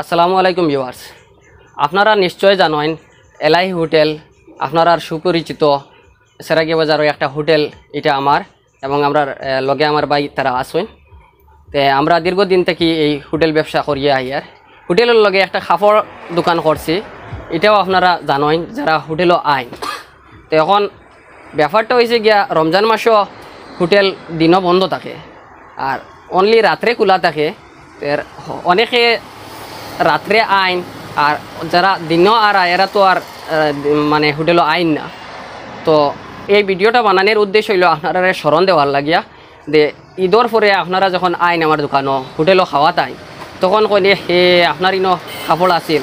আসসালামু আলাইকুম ভিউয়ার্স, আপনারা নিশ্চয় জানেন এলাই হোটেল আপনারা সুপরিচিত সেরাগি বাজারের একটা হোটেল। এটা আমার এবং আমরা লগে আমার ভাই তারা আসেন। তে আমরা দীর্ঘদিন থেকে এই হোটেল ব্যবসা করিয়া আর হোটেলের লগে একটা কাপড় দোকান করছি। এটাও আপনারা জানেন যারা হোটেলও আইন। তো এখন ব্যাপারটা হয়েছে গিয়া রমজান মাসও হোটেল দিনও বন্ধ থাকে আর অনলি রাত্রে খোলা থাকে। অনেকে রাত্রে আইন আর যারা দিনও আর এরা তো আর মানে হোটেলও আইন না। তো এই ভিডিওটা বানানোর উদ্দেশ্য হইল আপনারা স্মরণ দেওয়ার লাগিয়া যে ঈদর পরে আপনারা যখন আইন আমার দোকানও হোটেলও খাওয়াত আইন তখন কইলে হে আপনার ইনো কাপড় আছিল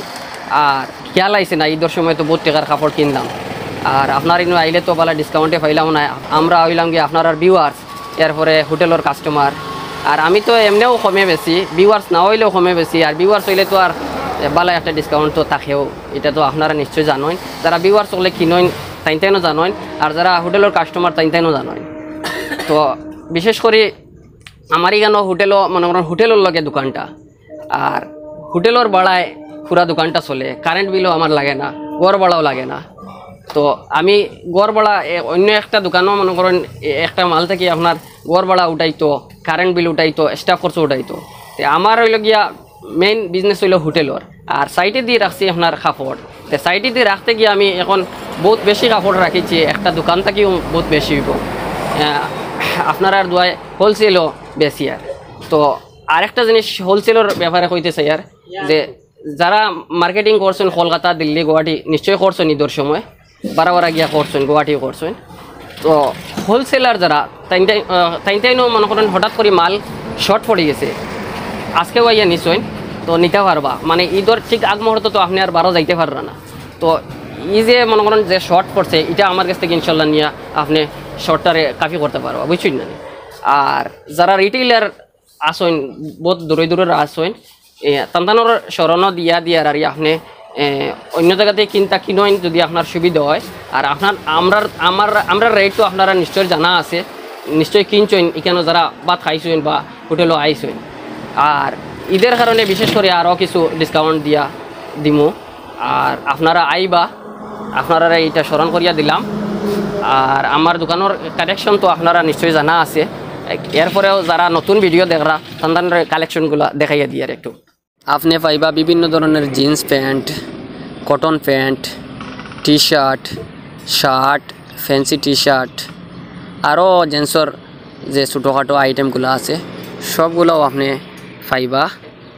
আর খেয়াল আইছে না ঈদর সময় তো বহুত টাকার কাপড় কিনলাম আর আপনার ইনো আইলে তো বলা ডিসকাউন্টে পাইলাম না। আমরা হইলাম গিয়ে আপনার ভিউয়ার্স এরপরে হোটেলের কাস্টমার আর আমি তো এমনিও কমে বেশি, ভিউয়ার্স না হইলেও কমে বেশি আর ভিউয়ার্স হইলে তো আর ভালো একটা ডিসকাউন্ট তো থাকেও। এটা তো আপনারা নিশ্চয়ই জানেন, যারা ভিউয়ার্স হলে কিনেন তাইনও জানেন আর যারা হোটেলের কাস্টমার তাইনও জানেন। তো বিশেষ করে আমার এখানে হোটেলও মনে করেন হোটেলের লগে দোকানটা আর হোটেলের ভাড়ায় পুরা দোকানটা চলে, কারেন্ট বিলও আমার লাগে না, গড় ভাড়াও লাগে না। তো আমি গড় ভাড়া অন্য একটা দোকানও মনে করেন একটা মাল থেকে আপনার গড় ভাড়া উঠাইতো, কারেন্ট বিল উঠাইতো, স্টাফ খরচ উঠাইতো। তো আমার হইল গিয়া মেইন বিজনেস হইল হোটেলের আর সাইডে দিয়ে রাখছি আপনার কাপড়। তো সাইডে দিয়ে রাখতে গিয়ে আমি এখন বহুত বেশি কাপড় রাখিছি, একটা দোকান থেকেও বহুত বেশি হইব। আপনার আর দোয়ায় হোলসেলও বেশি আর। তো আরেকটা জিনিস হোলসেলের ব্যাপারে কইতে চাই আর যে যারা মার্কেটিং করছেন কলকাতা, দিল্লি, গুয়াহাটি নিশ্চয়ই করছেন ঈদের সময় বারা গিয়া করছেন, গুয়াহাটিও করছেন। তো হোলসেলার যারা তাইনও মনে করেন হঠাৎ করে মাল শর্ট পড়ে গেছে, আজকেও আইয়া নিশ্চয় তো নিতে পারবা, মানে ঈদের ঠিক আগ মুহূর্তে তো আপনি আর বারো যাইতে পারবেন না। তো ই যে মনে করেন যে শর্ট পড়ছে এটা আমার কাছ থেকে ইনশাল্লাহ নিয়ে আপনি শর্টটারে কাফি করতে পারবা, বুঝছেন না। আর যারা রিটেইলার আসেন বহুত দূরে দূরে আসেন তান্তানোর স্মরণও দিয়ার আর আপনি অন্য জায়গাতে কিনেন যদি আপনার সুবিধা হয়। আর আপনার আমরা রেটও আপনারা নিশ্চয় জানা আছে, নিশ্চয়ই কিনছেন এখানে যারা ভাত খাইছেন বা হোটেলও আইছেন। আর ঈদের কারণে বিশেষ করে আরও কিছু ডিসকাউন্ট দিমু আর আপনারা আইবা, আপনারা এইটা স্মরণ করিয়া দিলাম। আর আমার দোকানের কালেকশন তো আপনারা নিশ্চয়ই জানা আছে, এরপরেও যারা নতুন ভিডিও দেখরা তাদের কালেকশনগুলো দেখাইয়া দিয়ে আর একটু আপনি পাইবা বিভিন্ন ধরনের jeans pant, cotton pant, T shirt, shirt, fancy T shirt, আরও জেন্টসর যে ছোটোখাটো আইটেমগুলো আছে সবগুলোও আপনি পাইবা।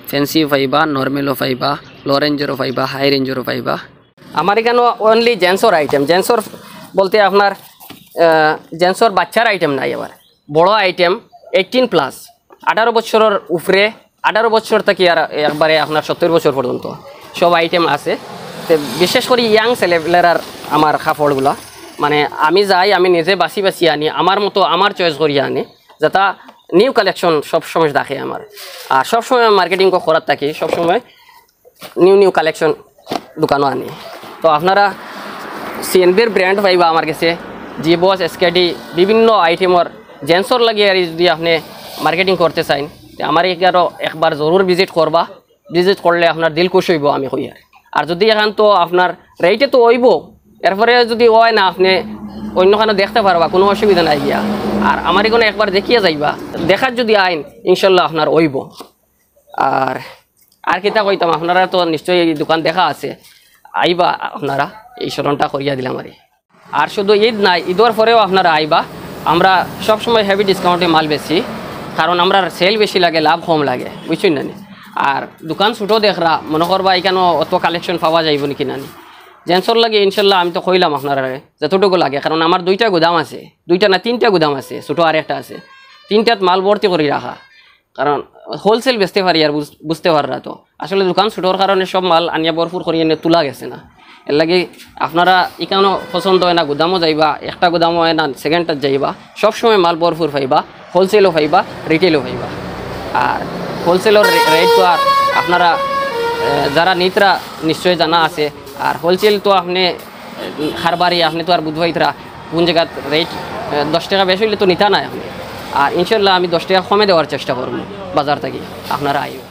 ফ্যান্সিও পাইবা, নর্মেলও পাইবা, লো রেঞ্জেরও পাইবা, হাই রেঞ্জেরও পাইবা। আমার এখানে অনলি জেন্টসর আইটেম, জেন্টসর বলতে আপনার জেন্টসর বাচ্চার আইটেম নাই, আবার বড় আইটেম 18+, 18 বছরের উপরে, 18 বছর থেকে আর একবারে আপনার 70 বছর পর্যন্ত সব আইটেম আছে। তো বিশেষ করে ইয়াং ছেলেপেলেরার আমার কাপড়গুলো মানে আমি যাই, আমি নিজে বাছি আনি, আমার মতো আমার চয়েস করিয়া আনি, যাতে নিউ কালেকশন সবসময় দেখে আমার। আর সবসময় মার্কেটিং করার থাকি, সবসময় নিউ কালেকশন দোকানও আনি। তো আপনারা সিএনবির ব্র্যান্ড পাইবা আমার কাছে, জি বস, এসকেডি, বিভিন্ন আইটেমর জেন্টসর লাগিয়ে আর যদি আপনি মার্কেটিং করতে চান আমার এখানে একবার জরুর ভিজিট করবা। ভিজিট করলে আপনার দিল খুশ হইব আমি কই। আর যদি এখান তো আপনার রেটে তো হইব, এরপরে যদি হয় না আপনি অন্যখানে দেখতে পারবা, কোনো অসুবিধা নাই গিয়া। আর আমার এখানে একবার দেখিয়ে যাইবা, দেখার যদি আইন ইনশাল্লাহ আপনার হইব। আর কিতা কইতাম, আপনারা তো নিশ্চয়ই এই দোকান দেখা আছে, আইবা আপনারা, এই স্মরণটা করিয়া দিলাম। আর শুধু ঈদ নাই, ঈদের পরেও আপনারা আইবা। আমরা সবসময় হেভি ডিসকাউন্টে মাল বেশি, কারণ আমরা সেল বেশি লাগে, লাভ কম লাগে, বুঝছেন না। আর দোকান ছোটো দেখরা মনে করবা এখানেও অত কালেকশন পাওয়া যাইব নাকি না। জেন্টসর লাগে ইনশাল্লাহ আমি তো কইলাম আপনারা যতটুকু লাগে, কারণ আমার 2টা গুদাম আছে, 2টা না 3টা গুদাম আছে, ছোটো আর একটা আছে, 3টাত মাল ভর্তি করে রাখা। কারণ হোলসেল বেচতে পারি আর বুঝতে পাররা তো আসলে দোকান ছোটোর কারণে সব মাল আনিয়া ভরপুর করিয়ে এনে তোলা গেছে না। এর লাগে আপনারা এখানেও পছন্দ হয় না, গুদামও যাইবা, একটা গুদামও হয় না সেকেন্ডটাত যাইবা, সবসময় মাল ভরপুর পাইবা, হোলসেলও পাইবা, রিটেলও পাইবা। আর হোলসেলের রেট তো আর আপনারা যারা নিতরা নিশ্চয়ই জানা আছে। আর হোলসেল তো আপনি খারবারি আপনি তো আর বুধবাইতরা কোন জায়গার রেট 10 টাকা বেশি হইলে তো নিতা নাই আপনি। আর ইনশাল্লাহ আমি 10 টাকা কমে দেওয়ার চেষ্টা করব বাজার থেকে, আপনারা আইও।